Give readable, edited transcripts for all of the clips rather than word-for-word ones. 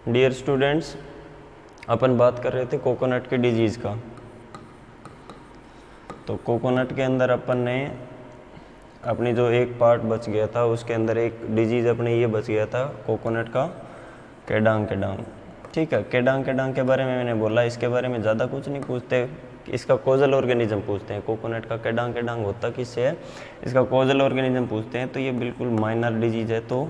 Dear students, अपन बात कर रहे थे कोकोनट के डिजीज़ का। तो कोकोनट के अंदर अपन ने अपनी जो एक पार्ट बच गया था उसके अंदर एक डिजीज़ अपने ये बच गया था कोकोनट का केडांग केडांग। ठीक है, केडांग केडांग के बारे में मैंने बोला, इसके बारे में ज़्यादा कुछ नहीं पूछते, इसका कॉजल ऑर्गेनिज्म पूछते हैं। कोकोनट का केडांग केडांग होता किससे है, इसका कॉजल ऑर्गेनिज्म पूछते हैं। तो ये बिल्कुल माइनर डिजीज़ है, तो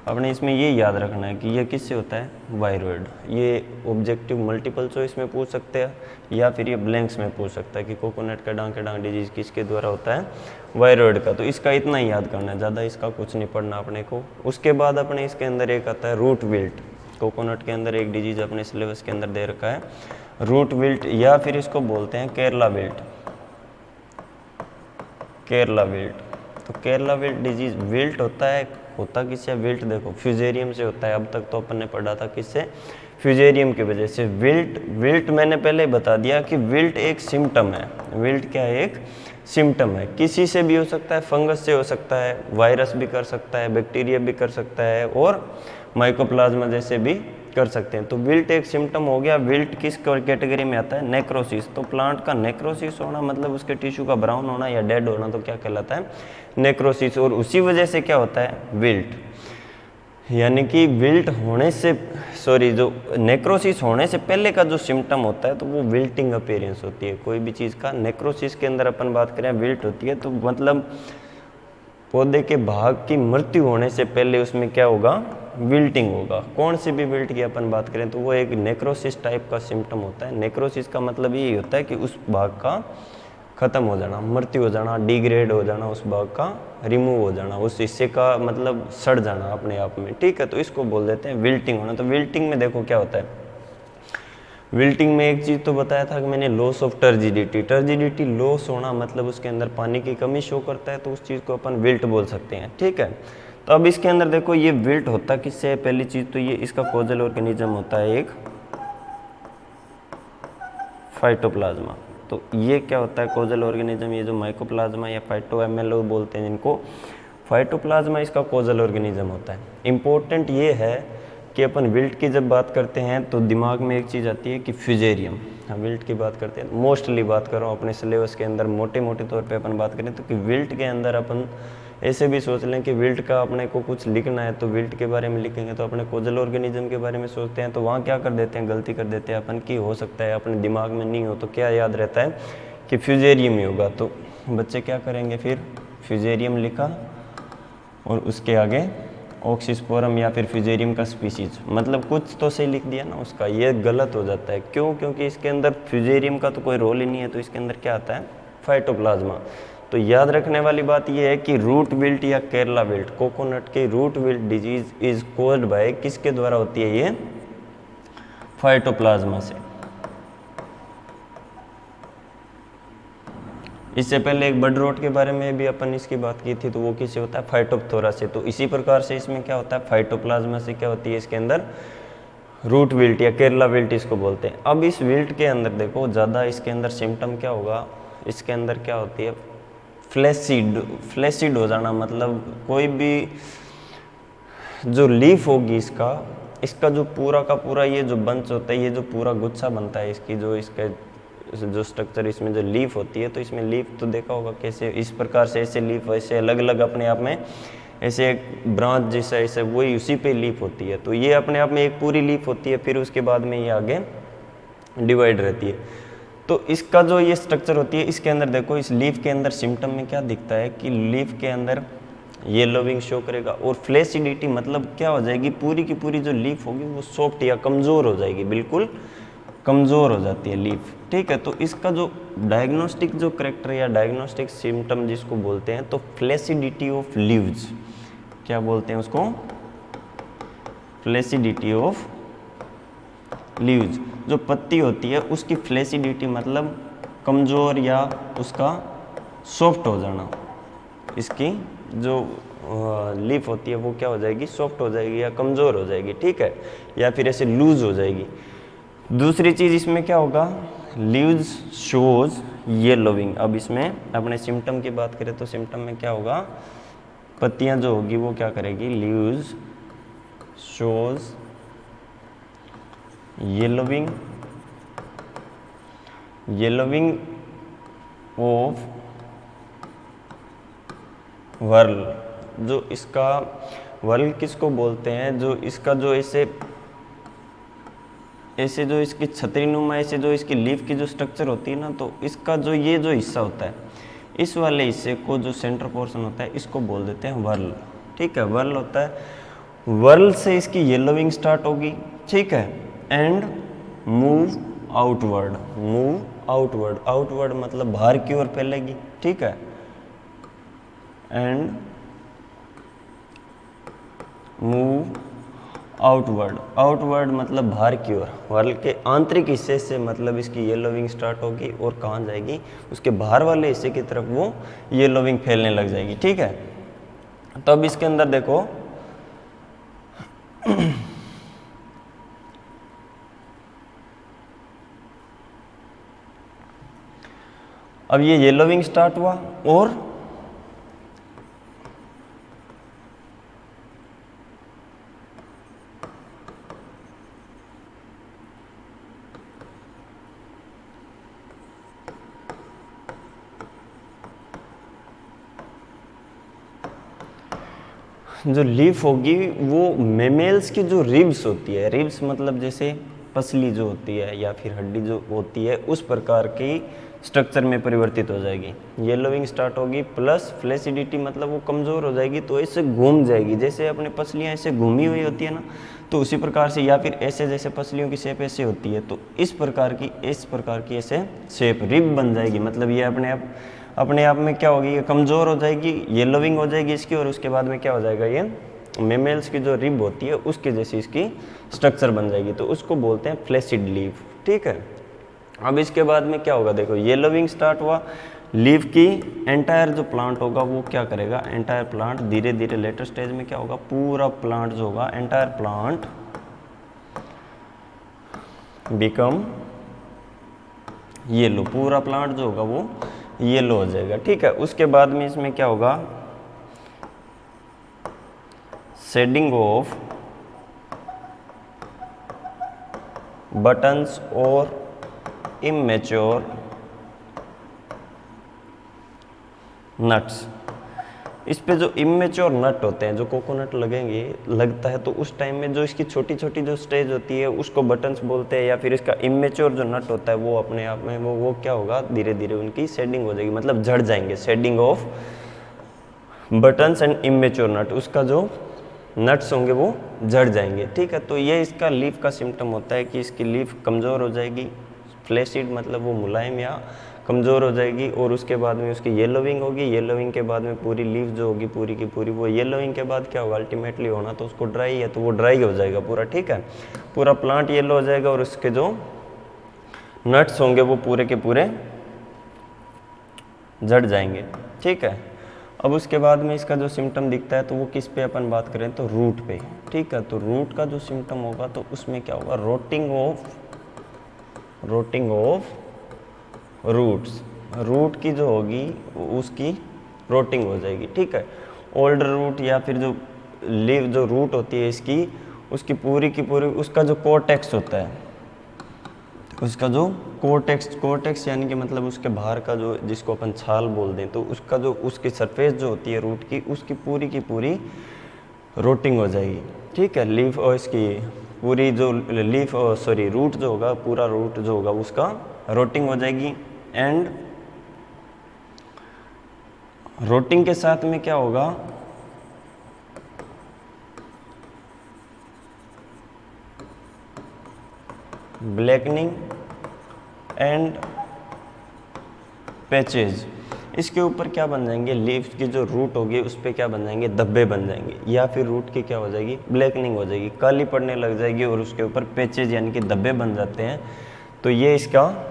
अपने इसमें ये याद रखना है कि ये किससे होता है, वायरॉइड। ये ऑब्जेक्टिव मल्टीपल चॉइस में पूछ सकते हैं या फिर ये ब्लैंक्स में पूछ सकता है कि कोकोनट केडांग केडांग डिजीज़ किसके द्वारा होता है, वायरॉइड का। तो इसका इतना ही याद करना है, ज़्यादा इसका कुछ नहीं पढ़ना अपने को। उसके बाद अपने इसके अंदर एक आता है रूट विल्ट। कोकोनट के अंदर एक डिजीज़ अपने सिलेबस के अंदर दे रखा है रूट विल्ट, या फिर इसको बोलते हैं केरला विल्ट। केरला विल्ट, तो केरला विल्ट डिजीज़, विल्ट होता किससे, विल्ट देखो फ्यूजेरियम से होता है। अब तक तो अपन ने पढ़ा था किससे, फ्यूजेरियम की वजह से। विल्ट मैंने पहले बता दिया कि विल्ट एक सिम्टम है। विल्ट क्या है, एक सिम्टम है। किसी से भी हो सकता है, फंगस से हो सकता है, वायरस भी कर सकता है, बैक्टीरिया भी कर सकता है, और माइकोप्लाज्मा जैसे भी कर सकते हैं। तो विल्ट एक सिम्टम हो गया। विल्ट किस कैटेगरी में आता है, नेक्रोसिस। तो प्लांट का नेक्रोसिस होना मतलब उसके टिश्यू का ब्राउन होना या डेड होना, तो क्या कहलाता है, नेक्रोसिस। और उसी वजह से क्या होता है, विल्ट। यानी कि विल्ट होने से, जो नेक्रोसिस होने से पहले का जो सिम्टम होता है तो वो विल्टिंग अपीयरेंस होती है कोई भी चीज़ का। नेक्रोसिस के अंदर अपन बात करें विल्ट होती है, तो मतलब पौधे के भाग की मृत्यु होने से पहले उसमें क्या होगा, विल्टिंग होगा। कौन सी भी विल्ट की अपन बात करें तो वो एक नेक्रोसिस टाइप का सिम्टम होता है। नेक्रोसिस का मतलब यही होता है कि उस भाग का खत्म हो जाना, मृत्यु हो जाना, डिग्रेड हो जाना, उस भाग का रिमूव हो जाना, उस हिस्से का मतलब सड़ जाना अपने आप में। ठीक है, तो इसको बोल देते हैं विल्टिंग होना। तो विल्टिंग में देखो क्या होता है, विल्टिंग में एक चीज़ तो बताया था कि मैंने, loss of turgidity. Turgidity loss होना मतलब उसके अंदर पानी की कमी शो करता है, तो उस चीज़ को अपन विल्ट बोल सकते हैं। ठीक है, तो अब इसके अंदर देखो ये विल्ट होता किससे है, पहली चीज़ तो ये इसका कॉजल ऑर्गेनिज्म होता है एक फाइटोप्लाज्मा। तो ये क्या होता है कॉजल ऑर्गेनिज्म, ये जो माइकोप्लाज्मा या फाइटो एमएलओ बोलते हैं जिनको, फाइटोप्लाज्मा इसका कॉजल ऑर्गेनिज्म होता है। इम्पोर्टेंट ये है कि अपन विल्ट की जब बात करते हैं तो दिमाग में एक चीज़ आती है कि फ्यूजेरियम। हम विल्ट की बात करते हैं, मोस्टली बात कर रहा हूँ अपने सिलेबस के अंदर, मोटे मोटे तौर पे अपन बात करें तो कि विल्ट के अंदर अपन ऐसे भी सोच लें कि विल्ट का अपने को कुछ लिखना है तो विल्ट के बारे में लिखेंगे, तो अपने कॉजल ऑर्गेनिज्म के बारे में सोचते हैं तो वहाँ क्या कर देते हैं, गलती कर देते हैं अपन की, हो सकता है अपने दिमाग में नहीं हो तो क्या याद रहता है कि फ्यूजेरियम ही होगा। तो बच्चे क्या करेंगे, फिर फ्यूजेरियम लिखा और उसके आगे ऑक्सीस्पोरम या फिर फ्यूजेरियम का स्पीसीज, मतलब कुछ तो सही लिख दिया ना उसका, ये गलत हो जाता है। क्यों, क्योंकि इसके अंदर फ्यूजेरियम का तो कोई रोल ही नहीं है, तो इसके अंदर क्या आता है, फाइटोप्लाज्मा। तो याद रखने वाली बात यह है कि रूट विल्ट या केरला विल्ट, कोकोनट की root wilt disease is caused by, किसके द्वारा होती है ये, फाइटोप्लाज्मा से। इससे पहले एक बड रोट के बारे में भी अपन इसकी बात की थी, तो वो किससे होता है, फाइटोप्थोरा से। तो इसी प्रकार से इसमें क्या होता है, फाइटोप्लाज्मा से क्या होती है इसके अंदर, रूट विल्ट या केरला विल्ट इसको बोलते हैं। अब इस विल्ट के अंदर देखो ज़्यादा इसके अंदर सिम्टम क्या होगा, इसके अंदर क्या होती है, फ्लैसिड हो जाना, मतलब कोई भी जो लीफ होगी इसका जो पूरा का पूरा ये जो बंच होता है, ये जो पूरा गुच्छा बनता है इसकी, जो इसका जो स्ट्रक्चर, इसमें जो लीफ होती है, तो इसमें लीफ तो देखा होगा कैसे, इस प्रकार से ऐसे लीफ, ऐसे अलग अलग अपने आप में ऐसे एक ब्रांच जैसा, ऐसे वही उसी पे लीफ होती है। तो ये अपने आप में एक पूरी लीफ होती है, फिर उसके बाद में ये आगे डिवाइड रहती है। तो इसका जो ये स्ट्रक्चर होती है, इसके अंदर देखो इस लीफ के अंदर सिम्टम में क्या दिखता है कि लीफ के अंदर येलोविंग शो करेगा, और फ्लैसिडिटी मतलब क्या हो जाएगी, पूरी की पूरी जो लीफ होगी वो सॉफ्ट या कमज़ोर हो जाएगी, बिल्कुल कमज़ोर हो जाती है लीफ। ठीक है, तो इसका जो डायग्नोस्टिक जो करेक्टर या डायग्नोस्टिक सिम्टम जिसको बोलते हैं, तो फ्लैसिडिटी ऑफ लीव्स, क्या बोलते हैं उसको, फ्लैसिडिटी ऑफ लीव्स। जो पत्ती होती है उसकी फ्लैसिडिटी मतलब कमज़ोर या उसका सॉफ्ट हो जाना, इसकी जो लीफ होती है वो क्या हो जाएगी, सॉफ्ट हो जाएगी या कमज़ोर हो जाएगी। ठीक है, या फिर ऐसे लूज हो जाएगी। दूसरी चीज़ इसमें क्या होगा, लीव्स शोज येलोविंग। अब इसमें अपने सिम्टम की बात करें तो सिम्टम में क्या होगा, पत्तियां जो होगी वो क्या करेगी, leaves shows yellowing of whorl. जो इसका वर्ल किसको बोलते हैं, जो इसका जो ऐसे जो इसकी छतरीनुमा ऐसे जो इसकी लीफ की जो स्ट्रक्चर होती है ना, तो इसका जो ये जो हिस्सा होता है, इस वाले हिस्से को जो सेंटर पोर्शन होता है इसको बोल देते हैं वर्ल। ठीक है, वर्ल होता है, वर्ल से इसकी येलोविंग स्टार्ट होगी। ठीक है, एंड मूव आउटवर्ड मतलब बाहर की ओर फैलेगी। ठीक है, एंड मूव आउटवर्ड मतलब बाहर की ओर। वर्ल के आंतरिक हिस्से से मतलब इसकी येलोविंग स्टार्ट होगी और कहाँ जाएगी, उसके बाहर वाले हिस्से की तरफ वो येलोविंग फैलने लग जाएगी। ठीक है, तो अब इसके अंदर देखो अब ये येलोविंग स्टार्ट हुआ और जो लीफ होगी वो मेमेल्स की जो रिब्स होती है, रिब्स मतलब जैसे पसली जो होती है या फिर हड्डी जो होती है, उस प्रकार की स्ट्रक्चर में परिवर्तित हो जाएगी। येलोविंग स्टार्ट होगी प्लस फ्लेसिडिटी मतलब वो कमज़ोर हो जाएगी, तो ऐसे घूम जाएगी, जैसे अपने पसलियाँ ऐसे घूमी हुई होती है ना, तो उसी प्रकार से, या फिर ऐसे जैसे पसलियों की शेप ऐसे होती है, तो इस प्रकार की ऐसे शेप रिब बन जाएगी। मतलब ये अपने आप में क्या होगी, ये कमज़ोर हो जाएगी, येलोविंग हो जाएगी इसकी, और उसके बाद में क्या हो जाएगा, ये मेमेल्स की जो रिब होती है उसके जैसी इसकी स्ट्रक्चर बन जाएगी, तो उसको बोलते हैं फ्लैसिड लीफ। ठीक है, अब इसके बाद में क्या होगा, देखो येलोविंग स्टार्ट हुआ, लीफ की एंटायर जो प्लांट होगा वो क्या करेगा, एंटायर प्लांट धीरे धीरे लेटर स्टेज में क्या होगा, पूरा प्लांट जो होगा, एंटायर प्लांट बिकम येलो, पूरा प्लांट जो होगा वो येलो हो जाएगा। ठीक है, उसके बाद में इसमें क्या होगा, शेडिंग ऑफ बटन्स और इमेच्योर नट्स। इस पे जो इमेच्योर नट होते हैं, जो कोकोनट लगता है, तो उस टाइम में जो इसकी छोटी छोटी जो स्टेज होती है उसको बटन्स बोलते हैं, या फिर इसका इमेच्योर जो नट होता है वो अपने आप में वो क्या होगा, धीरे धीरे उनकी शेडिंग हो जाएगी, मतलब झड़ जाएंगे। Shedding of buttons and immature nut, उसका जो नट्स होंगे वो झड़ जाएंगे। ठीक है, तो ये इसका लीफ का सिम्टम होता है कि इसकी लीफ कमज़ोर हो जाएगी, फ्लैसिड मतलब वो मुलायम या कमज़ोर हो जाएगी, और उसके बाद में उसकी येलोविंग होगी। येलोविंग के बाद में पूरी लीफ जो होगी पूरी की पूरी, वो येलोविंग के बाद क्या होगा, अल्टीमेटली होना तो उसको ड्राई है, तो वो ड्राई हो जाएगा पूरा। ठीक है, पूरा प्लांट येलो हो जाएगा और उसके जो नट्स होंगे वो पूरे के पूरे झड़ जाएंगे। ठीक है, अब उसके बाद में इसका जो सिम्टम दिखता है तो वो किस पे अपन बात करें, तो रूट पे। ठीक है, तो रूट का जो सिम्टम होगा तो उसमें क्या होगा, रोटिंग ऑफ रूट्स, रूट की जो होगी उसकी रोटिंग हो जाएगी। ठीक है, ओल्ड रूट या फिर जो लीव जो रूट होती है इसकी, उसकी पूरी की पूरी, उसका जो कोर्टेक्स होता है, उसका जो कोर्टेक्स यानी कि मतलब उसके बाहर का जो, जिसको अपन छाल बोल दें, तो उसका जो उसकी सरफेस जो होती है रूट की, उसकी पूरी की पूरी रोटिंग हो जाएगी। ठीक है, लीफ और इसकी पूरी जो रूट जो होगा, पूरा रूट जो होगा उसका रोटिंग हो जाएगी। एंड रोटिंग के साथ में क्या होगा, ब्लैकनिंग एंड पैचेज। इसके ऊपर क्या बन जाएंगे, लीफ की जो रूट होगी उस पर क्या बन जाएंगे, धब्बे बन जाएंगे, या फिर रूट की क्या हो जाएगी, ब्लैकनिंग हो जाएगी, काली पड़ने लग जाएगी, और उसके ऊपर पैचेज यानी कि धब्बे बन जाते हैं। तो ये इसका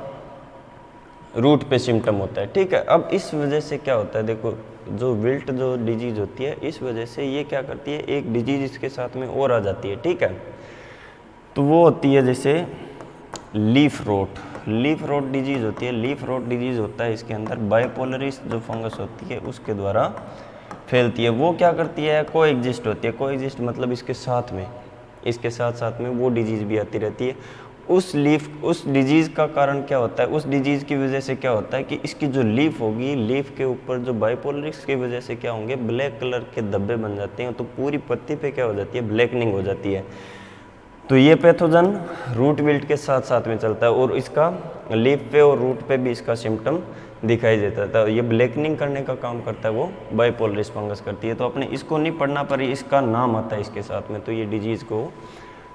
रूट पे सिम्टम होता है। ठीक है, अब इस वजह से क्या होता है, देखो जो विल्ट जो डिजीज होती है, इस वजह से ये क्या करती है, एक डिजीज इसके साथ में और आ जाती है। ठीक है, तो वो होती है जैसे लीफ रोट डिजीज होती है। लीफ रोट डिजीज होता है, इसके अंदर बायोपोलरिस जो फंगस होती है उसके द्वारा फैलती है। वो क्या करती है, कोएग्जिस्ट होती है। कोएग्जिस्ट मतलब इसके साथ में वो डिजीज भी आती रहती है। उस लीफ, उस डिजीज़ का कारण क्या होता है, उस डिजीज़ की वजह से क्या होता है कि इसकी जो लीफ होगी, लीफ के ऊपर जो बाइपोलरिक्स की वजह से क्या होंगे, ब्लैक कलर के धब्बे बन जाते हैं, तो पूरी पत्ती पे क्या हो जाती है, ब्लैकनिंग हो जाती है। तो ये पैथोजन रूट विल्ट के साथ साथ में चलता है और इसका लीफ पे और रूट पे भी इसका सिम्टम दिखाई देता है। तो ये ब्लैकनिंग करने का काम करता है, वो बाइपोलरिस फंगस करती है। तो अपने इसको नहीं पढ़ना, पर इसका नाम आता है इसके साथ में, तो ये डिजीज़ को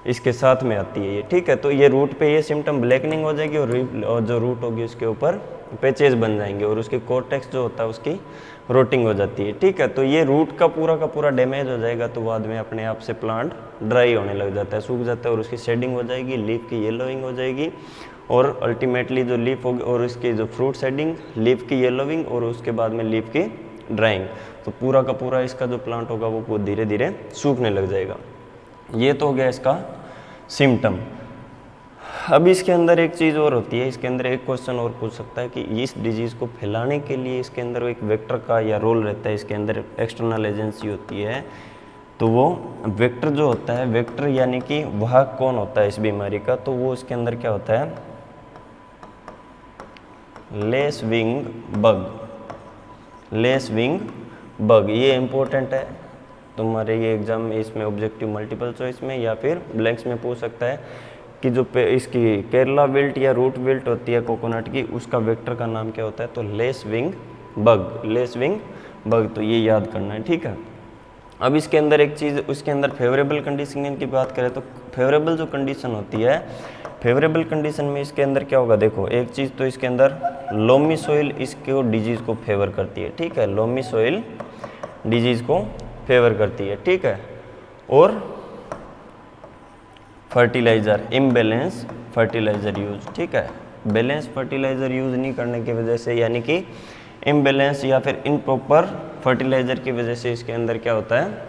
इसके साथ में आती है ये, ठीक है। तो ये रूट पे ये सिम्टम ब्लैकनिंग हो जाएगी और जो रूट होगी उसके ऊपर पैचेज बन जाएंगे और उसकी कॉर्टेक्स जो होता है उसकी रोटिंग हो जाती है, ठीक है। तो ये रूट का पूरा डैमेज हो जाएगा, तो बाद में अपने आप से प्लांट ड्राई होने लग जाता है, सूख जाता है और उसकी शेडिंग हो जाएगी, लीफ की येलोइंग हो जाएगी और अल्टीमेटली जो लीफ होगी और उसकी जो फ्रूट शेडिंग, लीफ की येलोइंग और उसके बाद में लीफ की ड्राइंग, तो पूरा का पूरा इसका जो प्लांट होगा वो धीरे धीरे सूखने लग जाएगा। ये तो हो गया इसका सिम्टम। अब इसके अंदर एक चीज़ और होती है, इसके अंदर एक क्वेश्चन और पूछ सकता है कि इस डिजीज़ को फैलाने के लिए इसके अंदर एक वेक्टर का या रोल रहता है, इसके अंदर एक्सटर्नल एजेंसी होती है। तो वो वेक्टर जो होता है, वेक्टर यानी कि वाहक कौन होता है इस बीमारी का, तो वो इसके अंदर क्या होता है, less wing bug. Less wing bug ये इंपॉर्टेंट है तुम्हारे ये एग्जाम में, इसमें ऑब्जेक्टिव मल्टीपल चॉइस में या फिर ब्लैंक्स में पूछ सकता है कि जो इसकी केरला विल्ट या रूट विल्ट होती है कोकोनट की, उसका वेक्टर का नाम क्या होता है, तो less wing bug, less wing bug. तो ये याद करना है, ठीक है। अब इसके अंदर एक चीज़, उसके अंदर फेवरेबल कंडीशन की बात करें तो फेवरेबल जो कंडीशन होती है, फेवरेबल कंडीशन में इसके अंदर क्या होगा, देखो एक चीज़ तो इसके अंदर लोमी सॉइल इसको डिजीज़ को फेवर करती है, ठीक है, लोमी सॉइल डिजीज़ को फेवर करती है, ठीक है। और फर्टिलाइज़र, इम्बैलेंस फर्टिलाइज़र यूज, ठीक है, बैलेंस फर्टिलाइज़र यूज़ नहीं करने की वजह से, यानी कि इम्बैलेंस या फिर इनप्रॉपर फर्टिलाइज़र की वजह से इसके अंदर क्या होता है,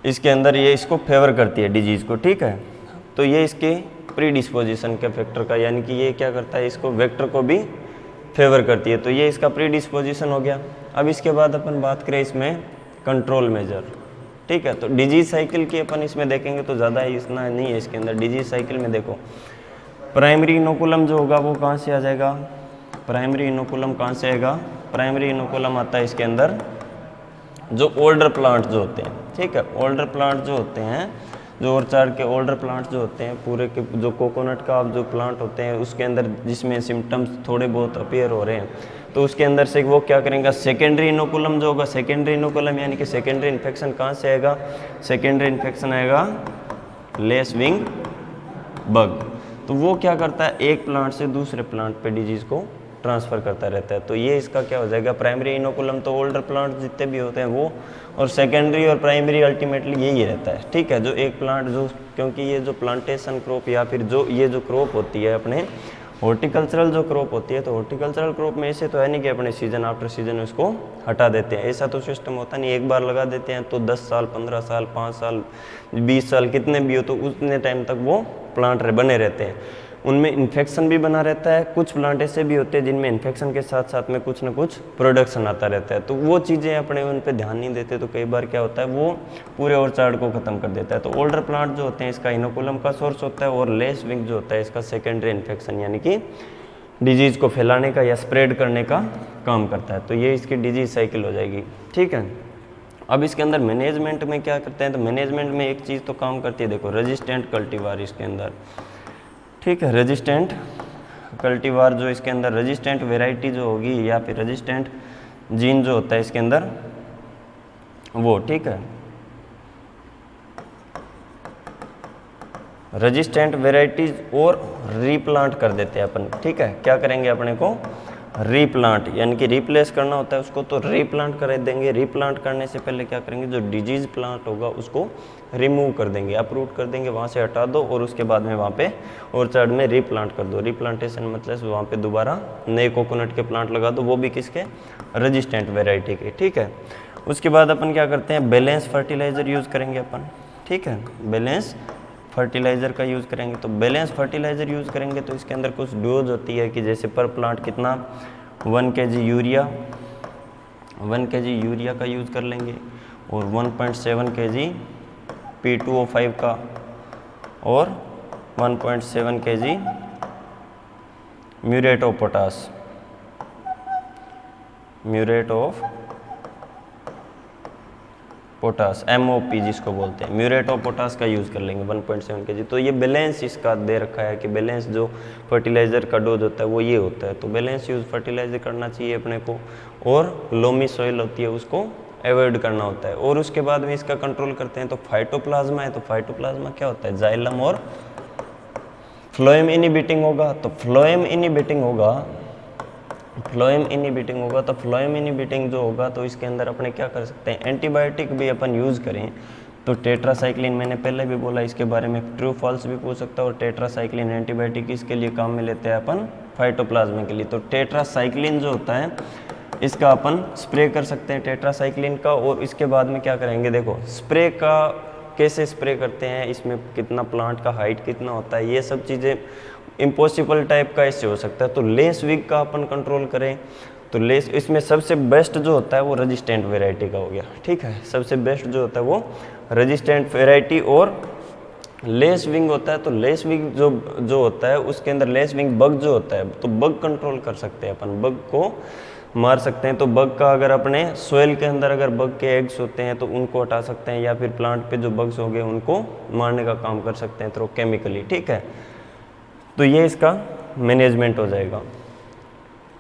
इसके अंदर ये इसको फेवर करती है डिजीज़ को, ठीक है। तो ये इसके प्रीडिस्पोजिशन के फैक्टर का, यानी कि ये क्या करता है, इसको वेक्टर को भी फेवर करती है, तो ये इसका प्रीडिस्पोजिशन हो गया। अब इसके बाद अपन बात करें इसमें कंट्रोल मेजर, ठीक है। तो डिजीज साइकिल की अपन इसमें देखेंगे तो ज़्यादा इतना नहीं है इसके अंदर। डिजीज साइकिल में देखो प्राइमरी इनोकुलम जो होगा वो कहाँ से आ जाएगा, प्राइमरी इनोकुलम कहाँ से आएगा, प्राइमरी इनोकुलम आता है इसके अंदर जो ओल्डर प्लांट जो होते हैं, ठीक है, ओल्डर प्लांट जो होते हैं, जो ऑर्चार्ड के ओल्डर प्लांट जो होते हैं, पूरे के जो कोकोनट का जो प्लांट होते हैं उसके अंदर जिसमें सिम्टम्स थोड़े बहुत अपीयर हो रहे हैं, तो उसके अंदर से वो क्या करेंगे, सेकेंडरी इनोकुलम जो होगा, सेकेंडरी इनोकुलम यानी कि सेकेंडरी इन्फेक्शन कहाँ से आएगा, सेकेंडरी इन्फेक्शन आएगा लेस विंग बग। तो वो क्या करता है, एक प्लांट से दूसरे प्लांट पे डिजीज़ को ट्रांसफ़र करता रहता है। तो ये इसका क्या हो जाएगा, प्राइमरी इनोकुलम तो ओल्डर प्लांट जितने भी होते हैं वो, और सेकेंडरी और प्राइमरी अल्टीमेटली यही रहता है, ठीक है। जो एक प्लांट जो, क्योंकि ये जो प्लांटेशन क्रॉप या फिर जो ये जो क्रॉप होती है अपने हॉर्टिकल्चरल जो क्रॉप होती है, तो हॉर्टिकल्चरल क्रॉप में ऐसे तो है नहीं कि अपने सीजन आफ्टर सीजन उसको हटा देते हैं, ऐसा तो सिस्टम होता नहीं। एक बार लगा देते हैं तो 10 साल 15 साल 5 साल 20 साल कितने भी हो तो उतने टाइम तक वो प्लांट बने रहते हैं, उनमें इन्फेक्शन भी बना रहता है। कुछ प्लांट ऐसे भी होते हैं जिनमें इन्फेक्शन के साथ साथ में कुछ ना कुछ प्रोडक्शन आता रहता है, तो वो चीज़ें अपने उन पे ध्यान नहीं देते, तो कई बार क्या होता है वो पूरे ऑर्चार्ड को ख़त्म कर देता है। तो ओल्डर प्लांट जो होते हैं इसका इनोकुलम का सोर्स होता है, और लेस विंग जो होता है इसका सेकेंडरी इन्फेक्शन यानी कि डिजीज़ को फैलाने का या स्प्रेड करने का काम करता है। तो ये इसकी डिजीज साइकिल हो जाएगी, ठीक है। अब इसके अंदर मैनेजमेंट में क्या करते हैं, तो मैनेजमेंट में एक चीज़ तो काम करती है, देखो रेजिस्टेंट कल्टीवार इसके अंदर, ठीक है, रेजिस्टेंट कल्टीवार जो इसके अंदर रेजिस्टेंट वेराइटी जो होगी या फिर रेजिस्टेंट जीन जो होता है इसके अंदर वो, ठीक है, रेजिस्टेंट वेराइटीज और रीप्लांट कर देते हैं अपन, ठीक है। क्या करेंगे, अपने को रीप्लांट यानी कि रिप्लेस करना होता है उसको, तो रीप्लांट कर देंगे। रीप्लांट करने से पहले क्या करेंगे, जो डिजीज प्लांट होगा उसको रिमूव कर देंगे, अपरूट कर देंगे, वहाँ से हटा दो, और उसके बाद में वहाँ पे ऑर्चार्ड में रीप्लांट कर दो। रीप्लांटेशन मतलब वहाँ पे दोबारा नए कोकोनट के प्लांट लगा दो, वो भी किसके, रेजिस्टेंट वेराइटी के, ठीक है। उसके बाद अपन क्या करते हैं, बैलेंस फर्टिलाइजर यूज़ करेंगे अपन, ठीक है, बैलेंस फर्टिलाइज़र का यूज़ करेंगे। तो बैलेंस फर्टिलाइज़र यूज़ करेंगे तो इसके अंदर कुछ डोज होती है कि जैसे पर प्लांट कितना 1 kg यूरिया, 1 kg यूरिया का यूज़ कर लेंगे, और 1.7 kg P2O5 का, और 1.7 kg muriate of potash, muriate of potash, MOP जिसको बोलते हैं, म्यूरेट ऑफ पोटास का यूज़ कर लेंगे 1.7 kg। तो ये बैलेंस इसका दे रखा है कि बैलेंस जो फर्टिलाइज़र का डोज होता है वो ये होता है। तो बैलेंस यूज फर्टिलाइज़र करना चाहिए अपने को, और लोमी सॉइल होती है उसको अवॉइड करना होता है। और उसके बाद में इसका कंट्रोल करते हैं तो फाइटोप्लाज्मा है। तो फाइटोप्लाज्मा क्या होता है, जाइलम और फ्लोएम इनहिबिटिंग होगा। तो फ्लोएम इनहिबिटिंग होगा, फ्लोएम इनहिबिटिंग होगा। तो फ्लोएम इनहिबिटिंग जो होगा तो इसके अंदर अपने क्या कर सकते हैं, एंटीबायोटिक भी अपन यूज़ करें तो टेट्रासाइक्लिन, मैंने पहले भी बोला इसके बारे में, ट्रू फॉल्स भी पूछ सकता है। और टेट्रासाइक्लिन एंटीबायोटिक इसके लिए काम में लेते हैं अपन, फाइटोप्लाज्मा के लिए। तो टेट्रासाइक्लिन जो होता है इसका अपन स्प्रे कर सकते हैं टेट्रासाइक्लिन का। और इसके बाद में क्या करेंगे, देखो स्प्रे का कैसे स्प्रे करते हैं, इसमें कितना प्लांट का हाइट कितना होता है, ये सब चीज़ें इम्पॉसिबल टाइप का इससे हो सकता है। तो लेस विग का अपन कंट्रोल करें तो लेस, इसमें सबसे बेस्ट जो होता है वो रेजिस्टेंट वेराइटी का हो गया, ठीक है। सबसे बेस्ट जो होता है वो रेजिस्टेंट वेराइटी। और लेस विंग होता है तो लेस विंग जो होता है उसके अंदर लेस विंग बग जो होता है, तो बग कंट्रोल कर सकते हैं अपन, बग को मार सकते हैं। तो बग का अगर अपने सोइल के अंदर अगर बग के एग्स होते हैं तो उनको हटा सकते हैं, या फिर प्लांट पे जो बग्स हो गए उनको मारने का काम कर सकते हैं थ्रू केमिकली, ठीक है। तो ये इसका मैनेजमेंट हो जाएगा।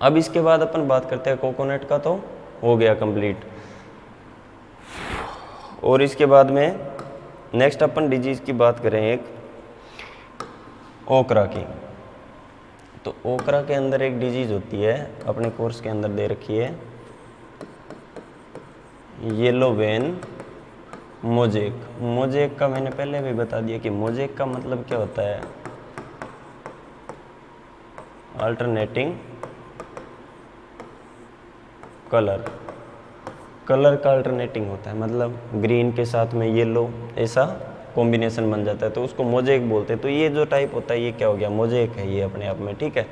अब इसके बाद अपन बात करते हैं कोकोनट का, तो हो गया कंप्लीट। और इसके बाद में नेक्स्ट अपन डिजीज़ की बात करें, एक ओकरा की। तो ओकरा के अंदर एक डिजीज़ होती है, अपने कोर्स के अंदर दे रखी है, येलो वेन मोजेक। मोजेक का मैंने पहले भी बता दिया कि मोजेक का मतलब क्या होता है, अल्टरनेटिंग कलर, कलर का अल्टरनेटिंग होता है, मतलब ग्रीन के साथ में येलो, ऐसा कॉम्बिनेशन बन जाता है तो उसको मोजेक बोलते हैं। तो ये जो टाइप होता है ये क्या हो गया, मोजेक है ये अपने आप में, ठीक है।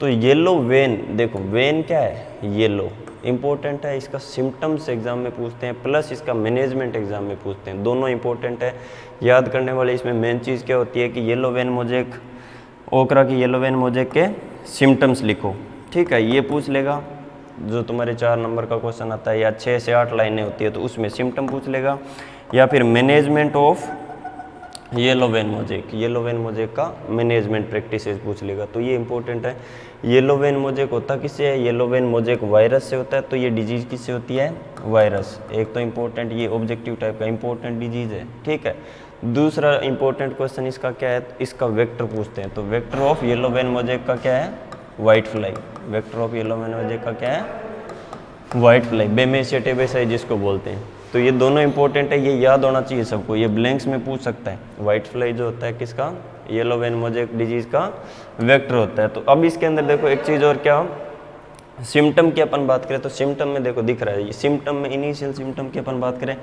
तो येलो वेन, देखो वेन क्या है, येलो इंपॉर्टेंट है, इसका सिम्टम्स एग्जाम में पूछते हैं, प्लस इसका मैनेजमेंट एग्जाम में पूछते हैं, दोनों इंपॉर्टेंट है। याद करने वाले इसमें मेन चीज़ क्या होती है कि येलो वेन मोजेक, ओकरा की येलो वेन मोजेक के सिम्टम्स लिखो, ठीक है। ये पूछ लेगा जो तुम्हारे 4 नंबर का क्वेश्चन आता है, या 6 से 8 लाइनें होती है तो उसमें सिम्टम पूछ लेगा, या फिर management of yellow vein mosaic, yellow vein mosaic का मैनेजमेंट प्रैक्टिसेस पूछ लेगा। तो ये इंपॉर्टेंट है। येलो वेन मोजेक होता किससे है, येलो वेन मोजेक वायरस से होता है। तो ये डिजीज़ किससे होती है, वायरस। एक तो इंपॉर्टेंट, ये ऑब्जेक्टिव टाइप का इंपॉर्टेंट डिजीज़ है, ठीक है। दूसरा इंपॉर्टेंट क्वेश्चन इसका क्या है, इसका वेक्टर पूछते हैं। तो vector of yellow vein mosaic का क्या है, white fly. Vector of yellow vein mosaic का क्या है, वाइट फ्लाई, बेमेसिया टेबेसाई जिसको बोलते हैं। तो ये दोनों इंपॉर्टेंट है, ये याद होना चाहिए सबको, ये ब्लैंक्स में पूछ सकता है। वाइट फ्लाई जो होता है किसका, येलो वेन मोजेक डिजीज़ का वेक्टर होता है। तो अब इसके अंदर देखो एक चीज़ और, क्या सिम्टम की अपन बात करें तो सिम्टम में देखो दिख रहा है, ये सिम्टम में इनिशियल सिम्टम की अपन बात करें,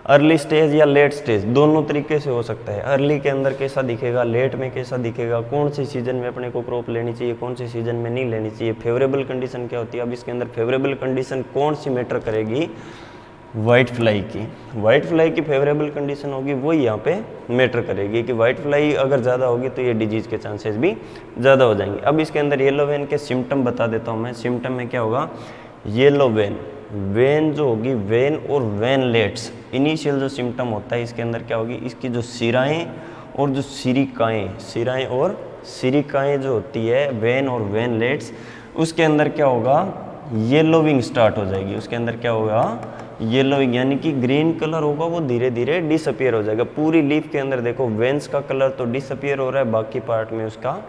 अर्ली स्टेज या लेट स्टेज, दोनों तरीके से हो सकता है। अर्ली के अंदर कैसा दिखेगा, लेट में कैसा दिखेगा, कौन से सीजन में अपने को क्रॉप लेनी चाहिए, कौन से सीजन में नहीं लेनी चाहिए, फेवरेबल कंडीशन क्या होती है। अब इसके अंदर फेवरेबल कंडीशन कौन सी मैटर करेगी, वाइट फ्लाई की। वाइट फ्लाई की फेवरेबल कंडीशन होगी वो यहाँ पे मैटर करेगी कि वाइट फ्लाई अगर ज़्यादा होगी तो ये डिजीज़ के चांसेस भी ज़्यादा हो जाएंगे। अब इसके अंदर येलो वेन के सिम्टम बता देता हूँ मैं। सिम्टम में क्या होगा, येलो वेन, वेन जो होगी, वेन और वेनलेट्स, इनिशियल जो सिम्टम होता है इसके अंदर क्या होगी, इसकी जो सिराएँ और जो सिरिकाएँ, सिराएँ और सिरिकाएँ जो होती है, वेन और वेनलेट्स, उसके अंदर क्या होगा, येलोविंग स्टार्ट हो जाएगी। उसके अंदर क्या होगा, येलोविंग, यानी कि ग्रीन कलर होगा वो धीरे धीरे डिसअपियर हो जाएगा। पूरी लीफ के अंदर देखो वेंस का कलर तो डिसअपियर हो रहा है, बाकी पार्ट में उसका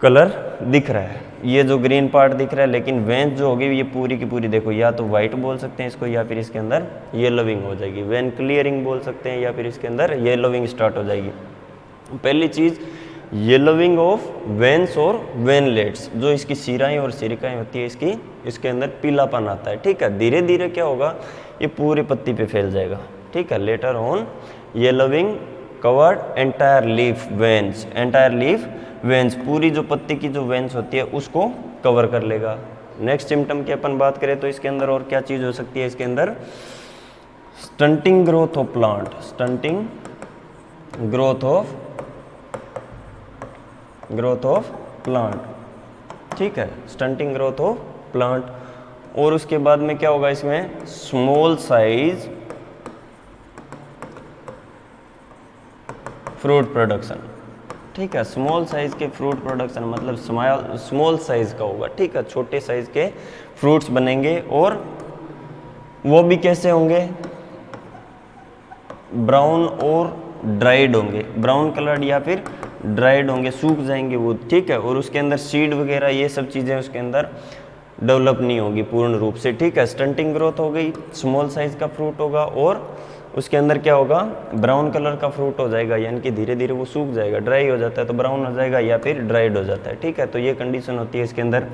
कलर दिख रहा है। ये जो ग्रीन पार्ट दिख रहा है, लेकिन वेंस जो होगी ये पूरी की पूरी देखो, या तो वाइट बोल सकते हैं इसको, या फिर इसके अंदर येलोविंग हो जाएगी। वेन क्लियरिंग बोल सकते हैं, या फिर इसके अंदर येलोविंग स्टार्ट हो जाएगी। पहली चीज़ येलोविंग ऑफ वेंस और वेनलेट्स, जो इसकी सिराएं और सिरिकाएं होती है इसकी, इसके अंदर पीलापन आता है, ठीक है। धीरे धीरे क्या होगा, ये पूरी पत्ती पे फैल जाएगा, ठीक है। Later on yellowing covered entire leaf veins, entire leaf veins, पूरी जो पत्ती की जो वेंस होती है उसको कवर कर लेगा। नेक्स्ट सिम्टम की अपन बात करें तो इसके अंदर और क्या चीज़ हो सकती है, इसके अंदर stunting growth of plant, stunting growth of growth of plant, ठीक है, स्टंटिंग ग्रोथ ऑफ प्लांट। और उसके बाद में क्या होगा इसमें, स्मॉल साइज फ्रूट प्रोडक्शन, ठीक है, स्मॉल साइज के फ्रूट प्रोडक्शन मतलब स्मॉल साइज का होगा, ठीक है, छोटे साइज के फ्रूट्स बनेंगे और वो भी कैसे होंगे, ब्राउन और ड्राइड होंगे, ब्राउन कलर्ड या फिर ड्राइड होंगे, सूख जाएंगे वो, ठीक है। और उसके अंदर सीड वगैरह ये सब चीज़ें उसके अंदर डेवलप नहीं होगी पूर्ण रूप से, ठीक है। स्टंटिंग ग्रोथ हो गई, स्मॉल साइज का फ्रूट होगा और उसके अंदर क्या होगा, ब्राउन कलर का फ्रूट हो जाएगा, यानी कि धीरे धीरे वो सूख जाएगा, ड्राई हो जाता है तो ब्राउन हो जाएगा या फिर ड्राइड हो जाता है, ठीक है। तो ये कंडीशन होती है इसके अंदर।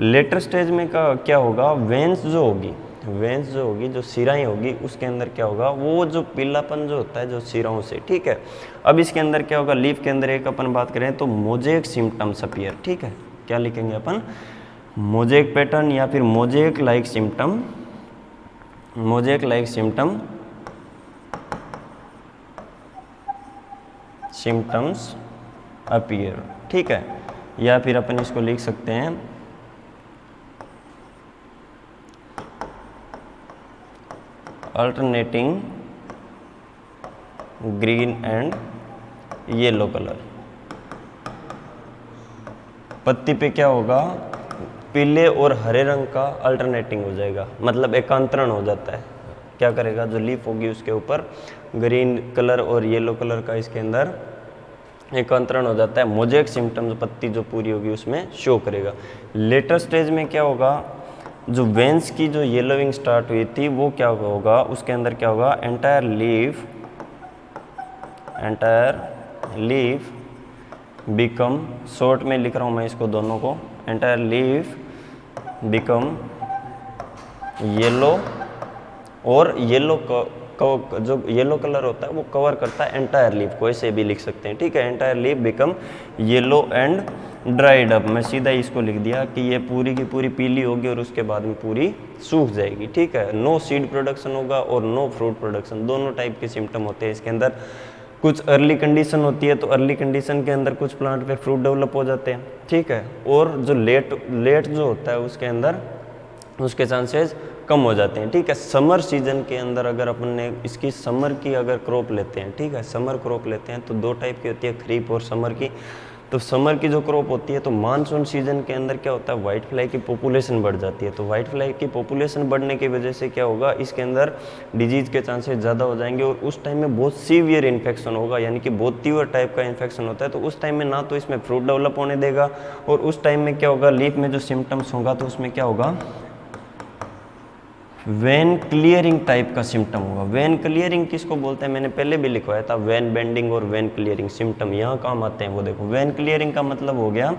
लेटर स्टेज में का क्या होगा, वेंस जो होगी, वेंस जो होगी, जो सिराएं होगी, उसके अंदर क्या होगा, वो जो पीलापन जो होता है जो सिराओं से, ठीक है। अब इसके अंदर क्या होगा, लीफ के अंदर एक अपन बात करें तो मोजेक सिम्टम्स अपीयर, ठीक है। क्या लिखेंगे अपन, मोजेक पैटर्न या फिर mosaic like symptom, mosaic like symptom, symptoms appear, ठीक है। या फिर अपन इसको लिख सकते हैं alternating green and yellow colour. पत्ती पे क्या होगा, पीले और हरे रंग का अल्टरनेटिंग हो जाएगा, मतलब एकांतरण हो जाता है। क्या करेगा, जो लीफ होगी उसके ऊपर ग्रीन कलर और येलो कलर का इसके अंदर एकांतरण हो जाता है। मोजेक सिम्टम्स, पत्ती जो पूरी होगी उसमें शो करेगा। लेटर स्टेज में क्या होगा, जो वेंस की जो येलोइंग स्टार्ट हुई थी वो क्या होगा, उसके अंदर क्या होगा, एंटायर लीफ बिकम, शॉर्ट में लिख रहा हूँ मैं इसको दोनों को, एंटायर लीफ बिकम येलो, और येलो जो येलो कलर होता है वो कवर करता है एंटायर लीफ को, ऐसे भी लिख सकते हैं, ठीक है। Entire leaf become yellow and dried up, मैं सीधा इसको लिख दिया कि ये पूरी की पूरी पीली होगी और उसके बाद में पूरी सूख जाएगी, ठीक है। नो सीड प्रोडक्शन होगा और नो फ्रूट प्रोडक्शन, दोनों टाइप के सिम्टम होते हैं इसके अंदर। कुछ अर्ली कंडीशन होती है तो अर्ली कंडीशन के अंदर कुछ प्लांट पे फ्रूट डेवलप हो जाते हैं, ठीक है। और जो लेट जो होता है उसके अंदर उसके चांसेस कम हो जाते हैं, ठीक है। समर सीजन के अंदर अगर अपन ने इसकी समर की अगर क्रॉप लेते हैं, ठीक है, समर क्रॉप लेते हैं तो दो टाइप की होती है, खरीफ और समर की। तो समर की जो क्रॉप होती है तो मानसून सीजन के अंदर क्या होता है, वाइट फ्लाई की पॉपुलेशन बढ़ जाती है। तो वाइट फ्लाई की पॉपुलेशन बढ़ने की वजह से क्या होगा, इसके अंदर डिजीज के चांसेस ज़्यादा हो जाएंगे और उस टाइम में बहुत सीवियर इन्फेक्शन होगा, यानी कि बहुत तीव्र टाइप का इन्फेक्शन होता है। तो उस टाइम में ना तो इसमें फ्रूट डेवलप होने देगा और उस टाइम में क्या होगा, लीफ में जो सिम्टम्स होगा तो उसमें क्या होगा, वेन क्लियरिंग टाइप का सिम्टम होगा। वेन क्लियरिंग किसको बोलते हैं, मैंने पहले भी लिखवाया था, वेन बेंडिंग और वेन क्लियरिंग सिम्टम यहाँ काम आते हैं। वो देखो, वेन क्लियरिंग का मतलब हो गया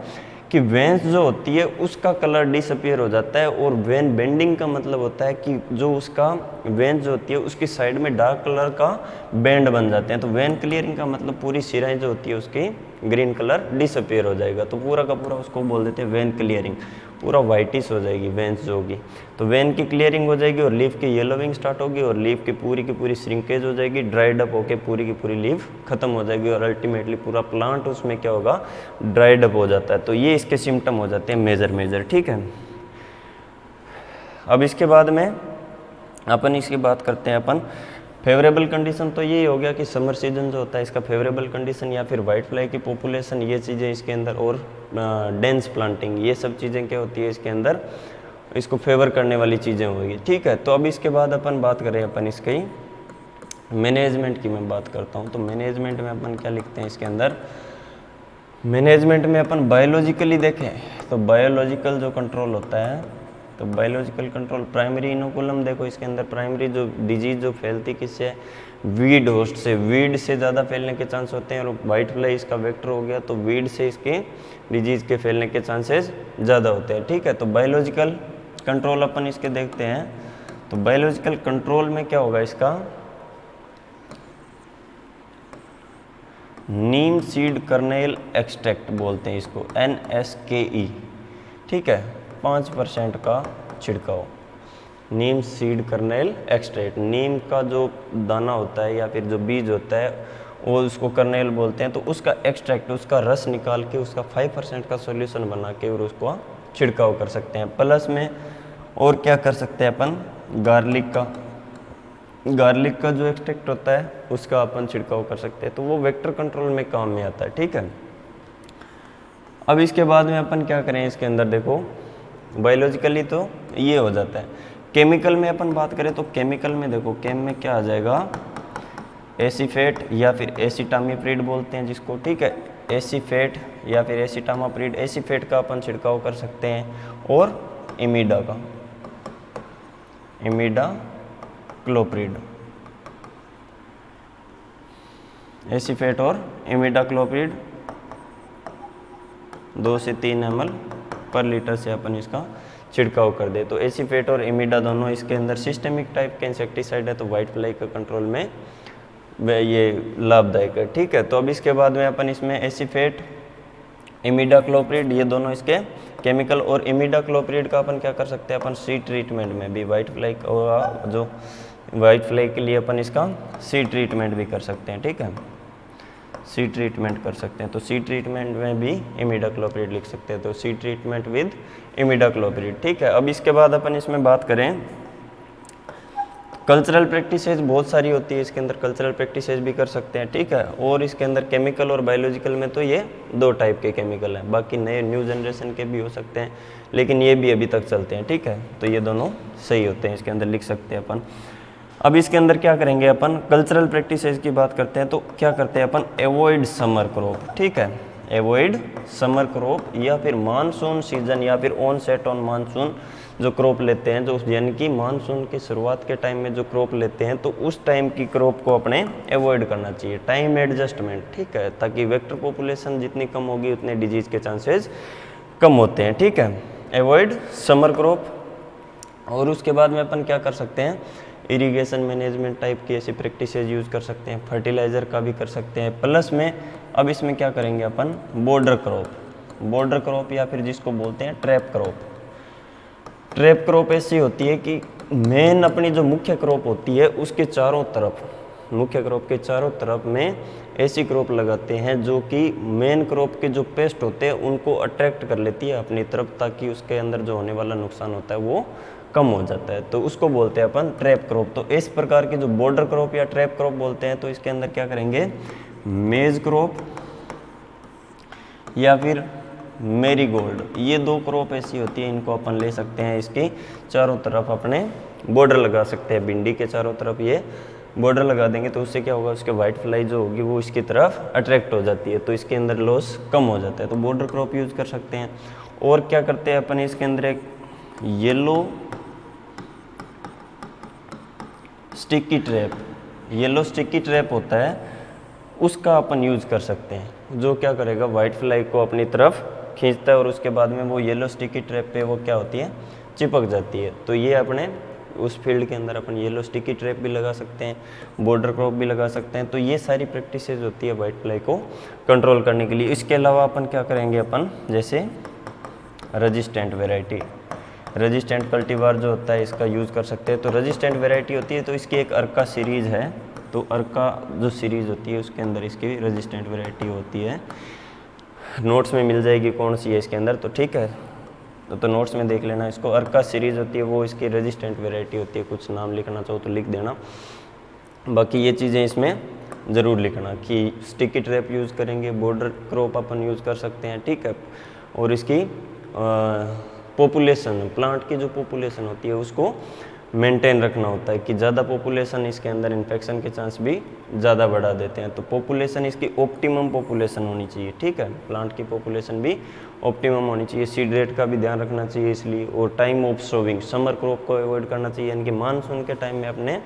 कि वेन्स जो होती है उसका कलर डिसअपियर हो जाता है, और वेन बेंडिंग का मतलब होता है कि जो उसका वेन जो होती है उसकी साइड में डार्क कलर का बैंड बन जाते हैं। तो वेन क्लियरिंग का मतलब पूरी सिराएं जो होती है उसकी ग्रीन कलर डिसअपियर हो जाएगा, तो पूरा का पूरा उसको बोल देते हैं वेन क्लियरिंग, पूरा वाइटिश हो जाएगी वेन्स जो होगी। तो वेन की क्लियरिंग हो जाएगी और लीफ की येलोविंग स्टार्ट होगी और लीफ की पूरी श्रिंकेज हो जाएगी, ड्राइड अप होकर पूरी की पूरी लीफ खत्म हो जाएगी और अल्टीमेटली पूरा प्लांट उसमें क्या होगा, ड्राइड अप हो जाता है। तो ये इसके सिम्टम हो जाते हैं मेजर, ठीक है। अब इसके बाद में अपन इसकी बात करते हैं अपन फेवरेबल कंडीशन। तो यही हो गया कि समर सीजन जो होता है इसका फेवरेबल कंडीशन, या फिर वाइट फ्लाई की पॉपुलेशन, ये चीज़ें इसके अंदर, और डेंस प्लांटिंग, ये सब चीज़ें क्या होती है इसके अंदर, इसको फेवर करने वाली चीज़ें होगी, ठीक है। तो अब इसके बाद अपन बात करें अपन इसकी मैनेजमेंट की मैं बात करता हूँ। तो मैनेजमेंट में अपन क्या लिखते हैं इसके अंदर, मैनेजमेंट में अपन बायोलॉजिकली देखें तो बायोलॉजिकल जो कंट्रोल होता है, तो बायोलॉजिकल कंट्रोल, प्राइमरी इनोकुलम, देखो इसके अंदर प्राइमरी जो डिजीज जो फैलती किससे, वीड होस्ट से, वीड से ज़्यादा फैलने के चांस होते हैं। और वाइट फ्लाई इसका वेक्टर हो गया, तो वीड से इसके डिजीज के फैलने के चांसेस ज़्यादा होते हैं, ठीक है। तो बायोलॉजिकल कंट्रोल अपन इसके देखते हैं। तो बायोलॉजिकल कंट्रोल में क्या होगा इसका, नीम सीड कर्नेल एक्सट्रैक्ट बोलते हैं इसको, NSKE, ठीक है, 5% का छिड़काव, नीम सीड कर्नेल एक्सट्रैक्ट। नीम का जो दाना होता है या फिर जो बीज होता है वो उसको कर्नेल बोलते हैं, तो उसका एक्सट्रैक्ट, उसका रस निकाल के उसका 5% का सॉल्यूशन बना के और उसको छिड़काव कर सकते हैं। प्लस में और क्या कर सकते हैं अपन, गार्लिक का जो एक्सट्रैक्ट होता है उसका अपन छिड़काव कर सकते हैं, तो वो वेक्टर कंट्रोल में काम में आता है। ठीक है, अब इसके बाद में अपन क्या करें, इसके अंदर देखो बायोलॉजिकली तो ये हो जाता है। केमिकल में अपन बात करें तो केमिकल में देखो, केम में क्या आ जाएगा, एसीफेट या फिर एसिटामिप्रिड बोलते हैं जिसको। ठीक है, एसीफेट या फिर एसिटामाप्रिड, एसीफेट का अपन छिड़काव कर सकते हैं, और इमिडा का, इमिडाक्लोप्रिड, एसीफेट और इमिडाक्लोप्रिड 2 से 3 ml पर लीटर से अपन इसका छिड़काव कर दे। तो एसीफेट और इमिडा दोनों इसके अंदर सिस्टेमिक टाइप के इंसेक्टिसाइड है, तो वाइट फ्लाई के कंट्रोल में ये लाभदायक है। ठीक है, तो अब इसके बाद में अपन इसमें एसीफेट, इमिडाक्लोप्रिड, ये दोनों इसके केमिकल, और इमिडाक्लोप्रिड का अपन क्या कर सकते हैं, अपन सीड ट्रीटमेंट में भी वाइट फ्लाई जो वाइट फ्लाई के लिए अपन इसका सीड ट्रीटमेंट भी कर सकते हैं। ठीक है, सीड ट्रीटमेंट कर सकते हैं, तो सीड ट्रीटमेंट में भी इमिडाक्लोप्रिड लिख सकते हैं, तो सीड ट्रीटमेंट विद इमिडाक्लोप्रिड। ठीक है, अब इसके बाद अपन इसमें बात करें, कल्चरल प्रैक्टिसेस बहुत सारी होती है इसके अंदर, कल्चरल प्रैक्टिसेस भी कर सकते हैं। ठीक है, और इसके अंदर केमिकल और बायोलॉजिकल में तो ये 2 टाइप के केमिकल हैं, बाकी नए न्यू जनरेशन के भी हो सकते हैं, लेकिन ये भी अभी तक चलते हैं। ठीक है, तो ये दोनों सही होते हैं, इसके अंदर लिख सकते हैं अपन। अब इसके अंदर क्या करेंगे अपन, कल्चरल प्रैक्टिसेस की बात करते हैं, तो क्या करते हैं अपन, एवॉइड समर क्रॉप। ठीक है, एवॉइड समर क्रॉप या फिर मानसून सीजन या फिर ऑन सेट ऑन मानसून जो क्रॉप लेते हैं, जो यानी कि मानसून की शुरुआत के टाइम में जो क्रॉप लेते हैं, तो उस टाइम की क्रॉप को अपने एवॉइड करना चाहिए, टाइम एडजस्टमेंट। ठीक है, ताकि वेक्टर पॉपुलेशन जितनी कम होगी उतने डिजीज के चांसेस कम होते हैं। ठीक है, एवॉइड समर क्रॉप। और उसके बाद में अपन क्या कर सकते हैं, इरिगेशन मैनेजमेंट टाइप की ऐसी प्रैक्टिसेस यूज़ कर सकते हैं, फर्टिलाइज़र का भी कर सकते हैं। प्लस में अब इसमें क्या करेंगे अपन, बॉर्डर क्रॉप या फिर जिसको बोलते हैं ट्रैप क्रॉप। ट्रैप क्रॉप ऐसी होती है कि मेन अपनी जो मुख्य क्रॉप होती है उसके चारों तरफ, मुख्य क्रॉप के चारों तरफ में ऐसी क्रॉप लगाते हैं जो कि मेन क्रॉप के जो पेस्ट होते हैं उनको अट्रैक्ट कर लेती है अपनी तरफ, ताकि उसके अंदर जो होने वाला नुकसान होता है वो कम हो जाता है, तो उसको बोलते हैं अपन ट्रैप क्रॉप। तो इस प्रकार के जो बॉर्डर क्रॉप या ट्रैप क्रॉप बोलते हैं, तो इसके अंदर क्या करेंगे, मेज क्रॉप या फिर मेरीगोल्ड, ये 2 क्रॉप ऐसी होती है, इनको अपन ले सकते हैं, इसके चारों तरफ अपने बॉर्डर लगा सकते हैं। भिंडी के चारों तरफ ये बॉर्डर लगा देंगे तो उससे क्या होगा, उसके वाइट फ्लाई जो होगी वो इसकी तरफ अट्रैक्ट हो जाती है, तो इसके अंदर लॉस कम हो जाता है, तो बॉर्डर क्रॉप यूज़ कर सकते हैं। और क्या करते हैं अपन, इसके अंदर एक येलो स्टिकी ट्रैप होता है, उसका अपन यूज़ कर सकते हैं, जो क्या करेगा, वाइट फ्लाई को अपनी तरफ खींचता है और उसके बाद में वो येलो स्टिकी ट्रैप पे वो क्या होती है, चिपक जाती है। तो ये अपने उस फील्ड के अंदर अपन येलो स्टिकी ट्रैप भी लगा सकते हैं, बॉर्डर क्रॉप भी लगा सकते हैं। तो ये सारी प्रैक्टिसेस होती है वाइट फ्लाई को कंट्रोल करने के लिए। इसके अलावा अपन क्या करेंगे, अपन जैसे रेजिस्टेंट वेराइटी, रेजिस्टेंट कल्टीवार जो होता है इसका यूज़ कर सकते हैं। तो रेजिस्टेंट वेराइटी होती है, तो इसकी एक अर्का सीरीज़ है, तो अर्का जो सीरीज़ होती है उसके अंदर इसकी रेजिस्टेंट वेराइटी होती है, नोट्स में मिल जाएगी कौन सी है इसके अंदर, तो ठीक है, तो नोट्स में देख लेना इसको। अर्का सीरीज़ होती है वो इसकी रेजिस्टेंट वेराइटी होती है, कुछ नाम लिखना चाहो तो लिख देना, बाकी ये चीज़ें इसमें ज़रूर लिखना कि स्टिकी ट्रैप यूज़ करेंगे, बॉर्डर क्रॉप अपन यूज़ कर सकते हैं, ठीक है। और इसकी पॉपुलेशन, प्लांट की जो पॉपुलेशन होती है उसको मेंटेन रखना होता है कि ज़्यादा पॉपुलेशन इसके अंदर इन्फेक्शन के चांस भी ज़्यादा बढ़ा देते हैं। तो पॉपुलेशन इसकी ऑप्टिमम पॉपुलेशन होनी चाहिए, ठीक है, प्लांट की पॉपुलेशन भी ऑप्टिमम होनी चाहिए। सीड रेट का भी ध्यान रखना चाहिए इसलिए। और time of sowing, summer crop को अवॉइड करना चाहिए, यानी कि मानसून के टाइम में अपने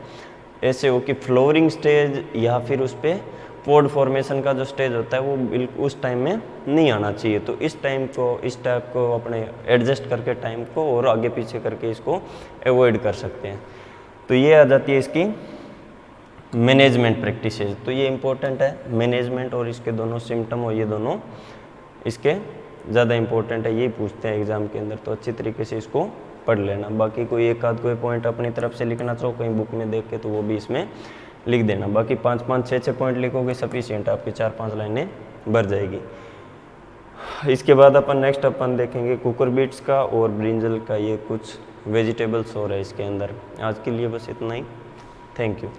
ऐसे हो कि फ्लोरिंग स्टेज या फिर उस पर पोड फॉर्मेशन का जो स्टेज होता है वो बिल्कुल उस टाइम में नहीं आना चाहिए। तो इस टाइम को, इस टाइप को अपने एडजस्ट करके टाइम को और आगे पीछे करके इसको अवॉइड कर सकते हैं। तो ये आ जाती है इसकी मैनेजमेंट प्रैक्टिसेस। तो ये इंपॉर्टेंट है, मैनेजमेंट और इसके दोनों सिम्टम हो, ये दोनों इसके ज़्यादा इंपॉर्टेंट है, ये पूछते हैं एग्जाम के अंदर, तो अच्छी तरीके से इसको पढ़ लेना। बाकी कोई एक आध कोई पॉइंट अपनी तरफ से लिखना चाहो कहीं बुक में देख के तो वो भी इसमें लिख देना। बाकी 5-5 6-6 पॉइंट लिखोगे सफिशिएंट, आपकी 4-5 लाइनें भर जाएगी। इसके बाद अपन नेक्स्ट अपन देखेंगे कुकर बीट्स का और ब्रिंजल का, ये कुछ वेजिटेबल्स हो रहा है इसके अंदर। आज के लिए बस इतना ही। Thank you.